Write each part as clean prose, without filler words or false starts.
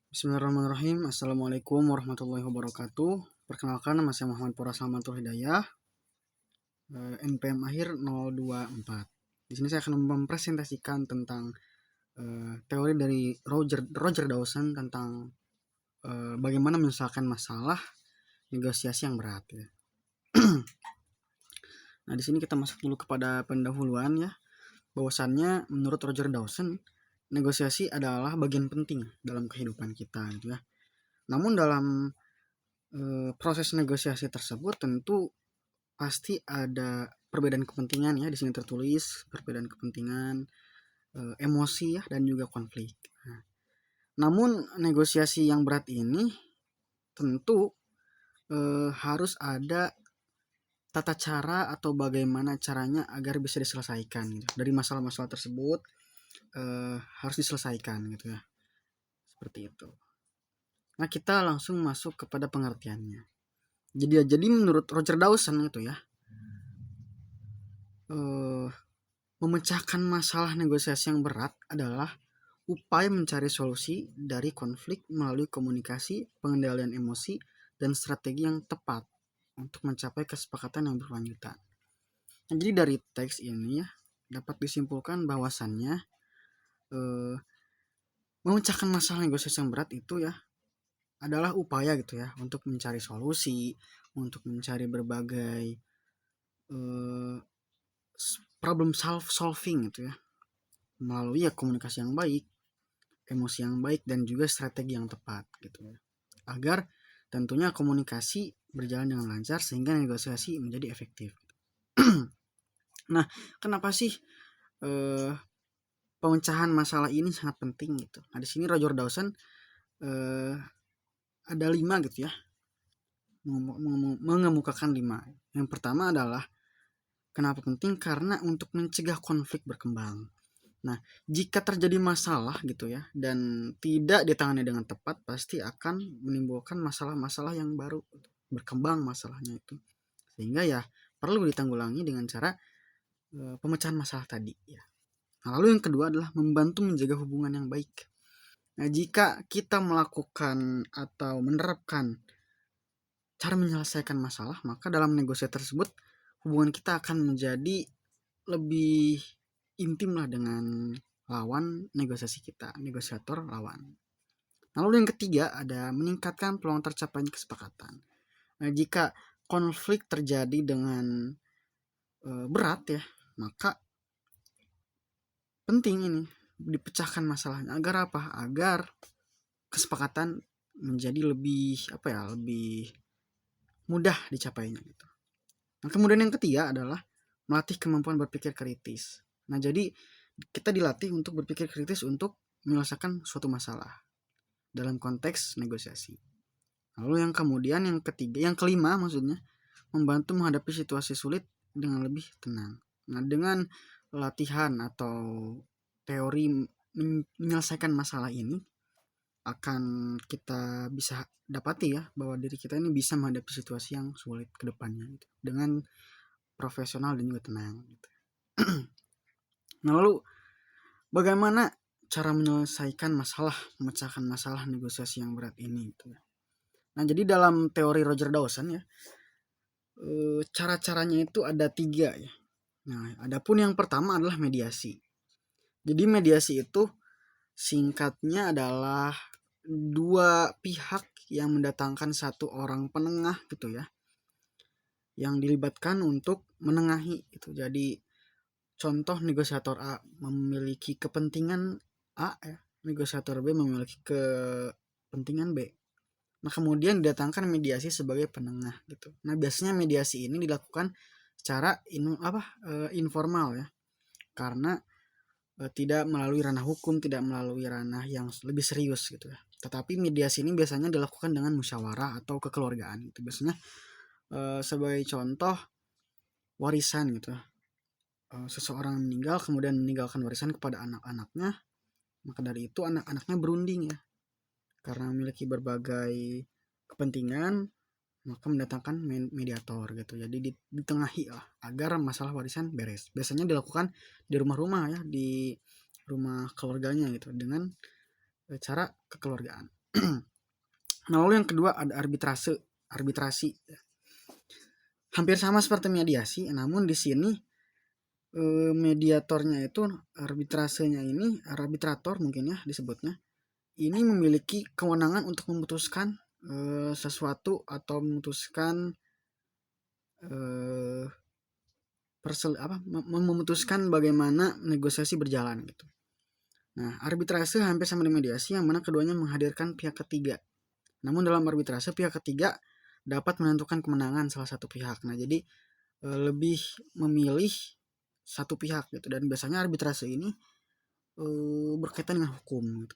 Bismillahirrahmanirrahim. Assalamualaikum warahmatullahi wabarakatuh. Perkenalkan, nama saya Muhammad Pura Salmantul Hidayah, NPM akhir 024. Di sini saya akan mempresentasikan tentang teori dari Roger Dawson tentang bagaimana menyelesaikan masalah negosiasi yang berat. Ya. Nah, di sini kita masuk dulu kepada pendahuluan ya. Bahwasannya menurut Roger Dawson, negosiasi adalah bagian penting dalam kehidupan kita gitu ya. Namun dalam proses negosiasi tersebut tentu pasti ada perbedaan kepentingan ya, di sini tertulis perbedaan kepentingan, emosi ya, dan juga konflik. Nah, namun negosiasi yang berat ini tentu harus ada tata cara atau bagaimana caranya agar bisa diselesaikan gitu. Dari masalah-masalah tersebut harus diselesaikan gitu ya. Seperti itu. Nah, kita langsung masuk kepada pengertiannya. Jadi menurut Roger Dawson itu ya, memecahkan masalah negosiasi yang berat adalah upaya mencari solusi dari konflik melalui komunikasi, pengendalian emosi, dan strategi yang tepat untuk mencapai kesepakatan yang berkelanjutan. Nah, jadi dari teks ini ya dapat disimpulkan bahwasannya memecahkan masalah negosiasi yang berat itu ya adalah upaya gitu ya untuk mencari solusi, untuk mencari berbagai problem solving gitu ya, melalui ya komunikasi yang baik, emosi yang baik, dan juga strategi yang tepat gitu ya, agar tentunya komunikasi berjalan dengan lancar sehingga negosiasi menjadi efektif. Nah, kenapa sih pemecahan masalah ini sangat penting gitu? Nah, di sini Roger Dawson ada 5 gitu ya, mengemukakan 5. Yang pertama adalah kenapa penting, karena untuk mencegah konflik berkembang. Nah, jika terjadi masalah gitu ya dan tidak ditangani dengan tepat, pasti akan menimbulkan masalah-masalah yang baru, berkembang masalahnya itu. Sehingga ya perlu ditanggulangi dengan cara pemecahan masalah tadi ya. Nah, lalu yang kedua adalah membantu menjaga hubungan yang baik. Nah, jika kita melakukan atau menerapkan cara menyelesaikan masalah, maka dalam negosiasi tersebut hubungan kita akan menjadi lebih intim lah dengan lawan negosiasi kita, negosiator lawan. Lalu yang ketiga ada meningkatkan peluang tercapainya kesepakatan. Nah, jika konflik terjadi dengan berat ya, maka penting ini dipecahkan masalahnya. Agar apa? Agar kesepakatan menjadi lebih lebih mudah dicapainya gitu. Nah, kemudian yang ketiga adalah melatih kemampuan berpikir kritis. Nah, jadi kita dilatih untuk berpikir kritis untuk menyelesaikan suatu masalah dalam konteks negosiasi. Lalu yang kemudian yang ketiga, yang kelima maksudnya, membantu menghadapi situasi sulit dengan lebih tenang. Nah, dengan latihan atau teori menyelesaikan masalah ini akan kita bisa dapati ya bahwa diri kita ini bisa menghadapi situasi yang sulit ke depannya gitu, dengan profesional dan juga tenang gitu. Nah, lalu bagaimana cara menyelesaikan masalah, memecahkan masalah negosiasi yang berat ini gitu. Nah, jadi dalam teori Roger Dawson ya, cara-caranya itu ada 3 ya. Nah, adapun yang pertama adalah mediasi. Jadi mediasi itu singkatnya adalah dua pihak yang mendatangkan satu orang penengah gitu ya, yang dilibatkan untuk menengahi itu. Jadi contoh, negosiator A memiliki kepentingan A ya, negosiator B memiliki kepentingan B. Nah, kemudian didatangkan mediasi sebagai penengah gitu. Nah, biasanya mediasi ini dilakukan secara informal ya, karena tidak melalui ranah hukum, tidak melalui ranah yang lebih serius gitu ya. Tetapi mediasi ini biasanya dilakukan dengan musyawarah atau kekeluargaan gitu. Biasanya sebagai contoh warisan gitu. Seseorang meninggal kemudian meninggalkan warisan kepada anak-anaknya, maka dari itu anak-anaknya berunding ya, karena memiliki berbagai kepentingan, maka mendatangkan mediator gitu. Jadi ditengahi lah agar masalah warisan beres. Biasanya dilakukan di rumah-rumah ya, di rumah keluarganya gitu, dengan cara kekeluargaan. Nah, lalu yang kedua ada arbitrasi. Hampir sama seperti mediasi, namun di sini mediatornya itu arbitrasenya ini, arbitrator mungkin ya disebutnya, ini memiliki kewenangan untuk memutuskan sesuatu atau memutuskan memutuskan bagaimana negosiasi berjalan gitu. Nah, arbitrase hampir sama dengan mediasi yang mana keduanya menghadirkan pihak ketiga. Namun dalam arbitrase pihak ketiga dapat menentukan kemenangan salah satu pihak. Nah, jadi lebih memilih satu pihak gitu, dan biasanya arbitrase ini berkaitan dengan hukum gitu.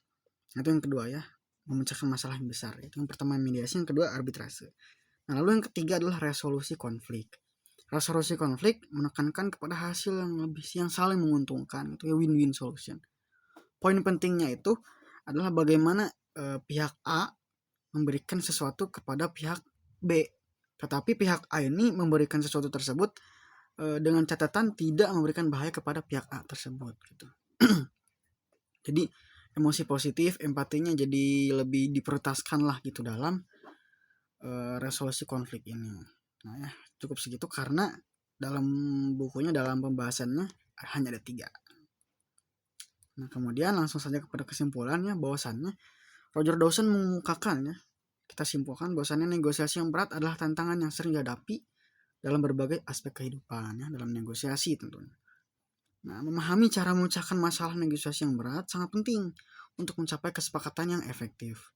Itu yang kedua ya, memecahkan masalah yang besar. Itu yang pertama mediasi, yang kedua arbitrase. Nah, lalu yang ketiga adalah resolusi konflik. Resolusi konflik menekankan kepada hasil yang saling menguntungkan, itu ya, win-win solution. Poin pentingnya itu adalah bagaimana pihak A memberikan sesuatu kepada pihak B, tetapi pihak A ini memberikan sesuatu tersebut dengan catatan tidak memberikan bahaya kepada pihak A tersebut gitu. Jadi emosi positif, empatinya jadi lebih diprioritaskan lah gitu dalam resolusi konflik ini. Nah ya, cukup segitu karena dalam bukunya, dalam pembahasannya hanya ada 3. Nah, kemudian langsung saja kepada kesimpulannya, bahwasannya Roger Dawson mengemukakannya, kita simpulkan bahwasannya negosiasi yang berat adalah tantangan yang sering dihadapi dalam berbagai aspek kehidupan ya, dalam negosiasi tentunya. Nah, memahami cara memecahkan masalah negosiasi yang berat sangat penting untuk mencapai kesepakatan yang efektif.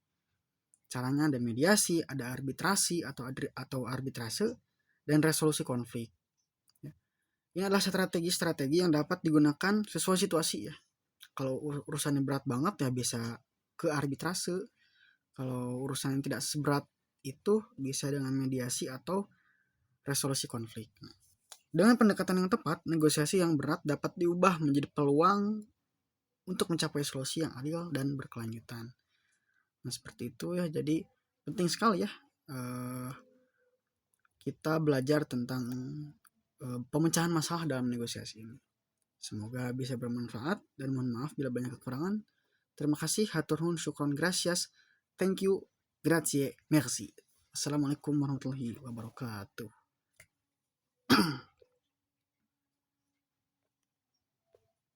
Caranya ada mediasi, ada arbitrasi atau arbitrase, dan resolusi konflik. Ini adalah strategi-strategi yang dapat digunakan sesuai situasi ya. Kalau urusannya berat banget ya bisa ke arbitrase. Kalau urusan yang tidak seberat itu bisa dengan mediasi atau resolusi konflik. Dengan pendekatan yang tepat, negosiasi yang berat dapat diubah menjadi peluang untuk mencapai solusi yang adil dan berkelanjutan. Nah, seperti itu ya. Jadi penting sekali ya kita belajar tentang pemecahan masalah dalam negosiasi ini. Semoga bisa bermanfaat, dan mohon maaf bila banyak kekurangan. Terima kasih, hatur nuhun, syukron, gracias, thank you, grazie, merci. Assalamualaikum warahmatullahi wabarakatuh.